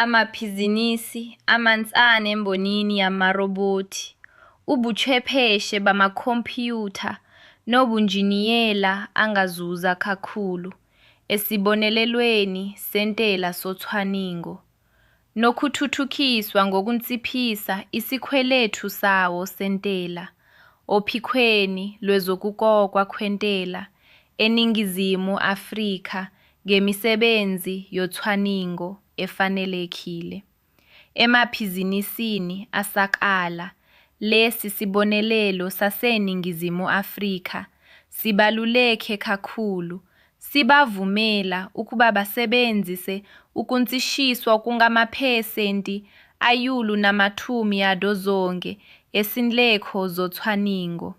amabhizinisi amancane embonini yamarobhothi, ubuchwepheshe bamakhompiyutha nobunjiniyela angazuza kakhulu esibonelelweni sentela socwaningo, nokuthuthukiswa ngokunciphisa isikweletu sawo sentela ophikweni lwezokukokwa kwentela eNingizimu Afrika ngemisebenzi yocwaningo efanelekile. Emabhizinisini asakala, lesi sibonelelo saseNingizimu Afrika sibaluleke kakhulu, sibavumela ukuba basebenzise ukuncishiswa okungamaphesenti ayulu-90 ezindleko zocwaningo,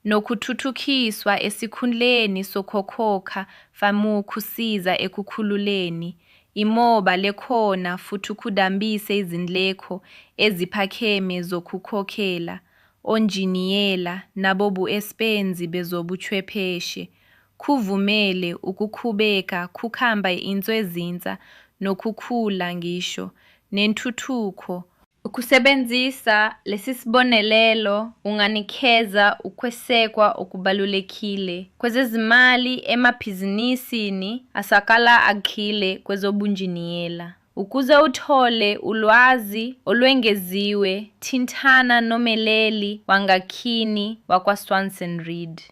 nokuthuthukiswa esikhundleni sokukhokha famukusiza ekukhululeni imoba lekhona futhi kudambise izindleko eziphakeme zokukhokhela onjiniyela nabobuespenzi bezobuchwepheshe, kuvumele ukuqhubeka kukhamba inswezinza nokukhula ngisho nentuthuko. Ukusebenzisa lesi sibonelelo unganikeza ukwesekwa okubalulekile kwezezimali emabhizinisini asakala akhile kwezobunjiniyela. Ukuze uthole ulwazi olwengeziwe, thintana nomeleli wangakhini wakwaSwanson Reed.